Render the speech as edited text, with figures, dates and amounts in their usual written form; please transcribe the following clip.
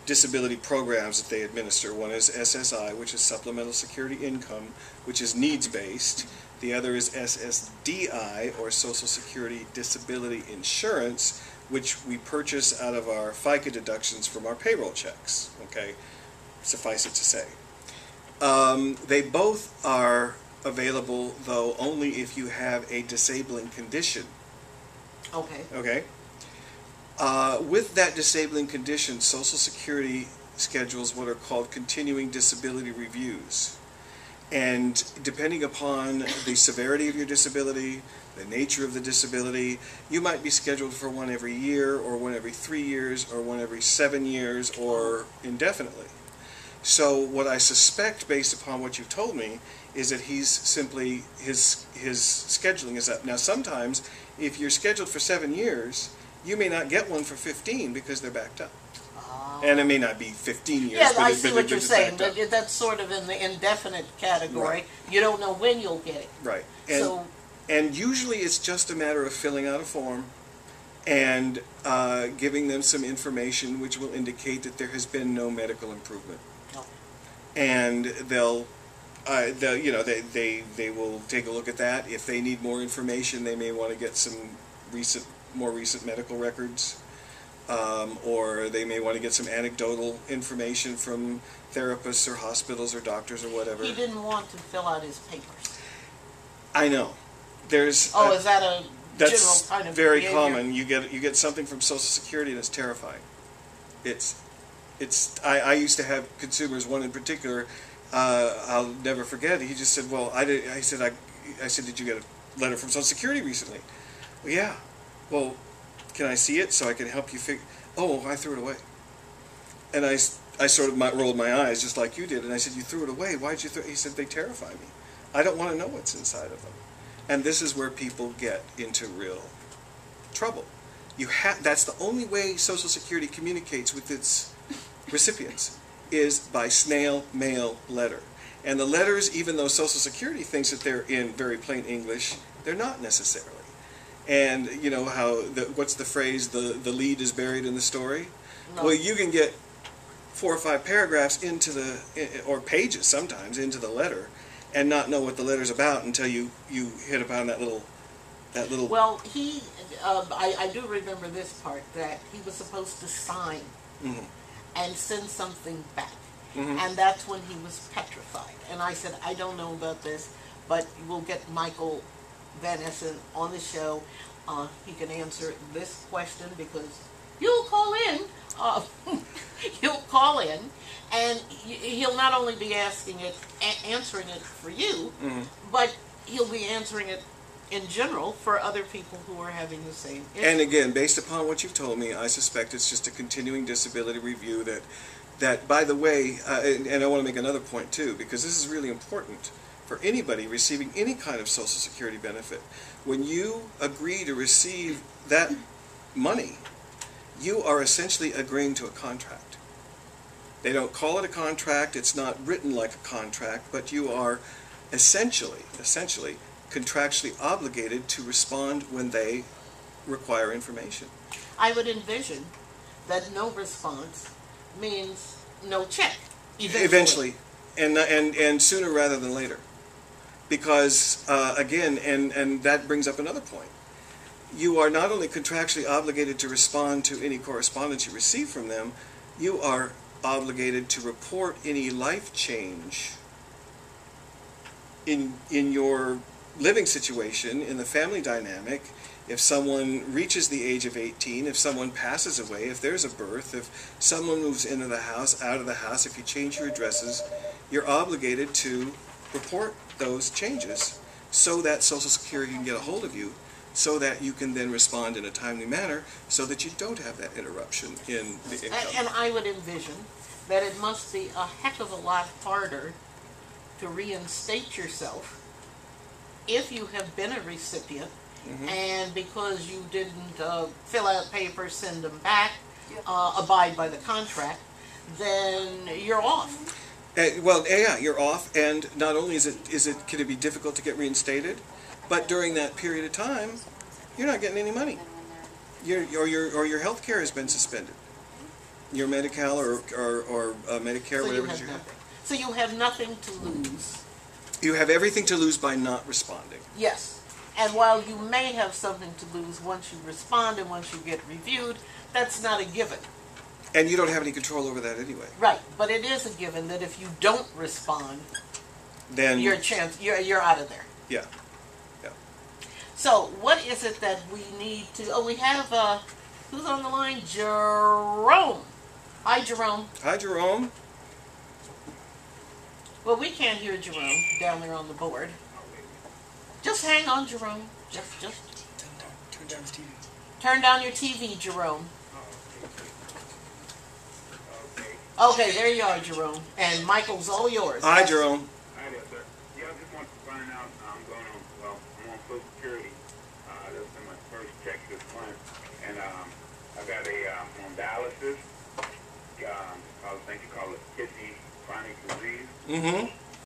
disability programs that they administer. One is SSI, which is Supplemental Security Income, which is needs-based. The other is SSDI, or Social Security Disability Insurance, which we purchase out of our FICA deductions from our payroll checks. Okay, suffice it to say. They both are available, though, only if you have a disabling condition. Okay. Okay? With that disabling condition, Social Security schedules what are called continuing disability reviews. And depending upon the severity of your disability, the nature of the disability, you might be scheduled for one every year, or one every 3 years, or one every 7 years, or indefinitely. So what I suspect, based upon what you've told me, is that he's simply, his scheduling is up. Now sometimes, if you're scheduled for 7 years, you may not get one for 15 because they're backed up. And it may not be 15 years. Yeah, but I see what you're saying, but but that's sort of in the indefinite category. Right. You don't know when you'll get it. Right. And usually it's just a matter of filling out a form and giving them some information which will indicate that there has been no medical improvement. No. And they'll they will take a look at that. If they need more information, they may want to get some more recent medical records. Or they may want to get some anecdotal information from therapists or hospitals or doctors or whatever. He didn't want to fill out his papers. I know. There's is that a that's general kind of very behavior? common. You get something from Social Security that's terrifying. I used to have consumers, one in particular, I'll never forget. He just said, "Well, I said, did you get a letter from Social Security recently?" Well, yeah. Well, can I see it so I can help you figure? Oh, I threw it away. And I sort of rolled my eyes just like you did, and I said, "You threw it away? Why'd you throw it?" He said, "They terrify me. I don't want to know what's inside of them." And this is where people get into real trouble. That's the only way Social Security communicates with its recipients, is by snail mail letter. And the letters, even though Social Security thinks that they're in very plain English, they're not necessarily. And you know how, what's the phrase, the lead is buried in the story? No. Well, you can get 4 or 5 paragraphs or pages sometimes, into the letter, and not know what the letter's about until you hit upon that little. Well, I do remember this part, that he was supposed to sign and send something back. And that's when he was petrified. And I said, "I don't know about this, but we'll get Michael Van Essen on the show. He can answer this question, because you'll call in. You'll call in, and he'll not only be answering it for you, but he'll be answering it in general for other people who are having the same issue." And again, based upon what you've told me, I suspect it's just a continuing disability review that by the way, and I want to make another point too, because this is really important for anybody receiving any kind of Social Security benefit. When you agree to receive that money, you are essentially agreeing to a contract. They don't call it a contract, it's not written like a contract, but you are essentially contractually obligated to respond when they require information. I would envision that no response means no check. Eventually. And sooner rather than later. Because, again, and that brings up another point. You are not only contractually obligated to respond to any correspondence you receive from them, you are obligated to report any life change in your living situation, in the family dynamic. If someone reaches the age of 18, if someone passes away, if there's a birth, if someone moves into the house, out of the house, if you change your addresses, you're obligated to report those changes so that Social Security can get a hold of you, so that you can then respond in a timely manner, so that you don't have that interruption in the income. And I would envision that it must be a heck of a lot harder to reinstate yourself if you have been a recipient, and because you didn't fill out papers, send them back, abide by the contract, then you're off. Well, yeah, you're off, and not only can it be difficult to get reinstated, but during that period of time, you're not getting any money. Your health care has been suspended. your Medi-Cal or Medicare, So you whatever it is have you have. nothing. So you have nothing to lose. You have everything to lose by not responding. Yes. And while you may have something to lose once you respond and once you get reviewed, that's not a given. And you don't have any control over that anyway. Right. But it is a given that if you don't respond, Then you're out of there. yeah. Yeah. So what is it that we need to? Oh, we have who's on the line? Jerome. Hi, Jerome. Hi, Jerome. Well, we can't hear Jerome down there on the board. Just hang on, Jerome. Just Turn down the TV. turn down your TV, Jerome. Okay, there you are, Jerome. And Michael's all yours. Hi, Jerome. Hi there, sir. Yeah, I just want to find out. I'm on Social Security. That's been my first check this month, and I got I'm on dialysis. I think you call it kidney chronic disease. Mm-hmm.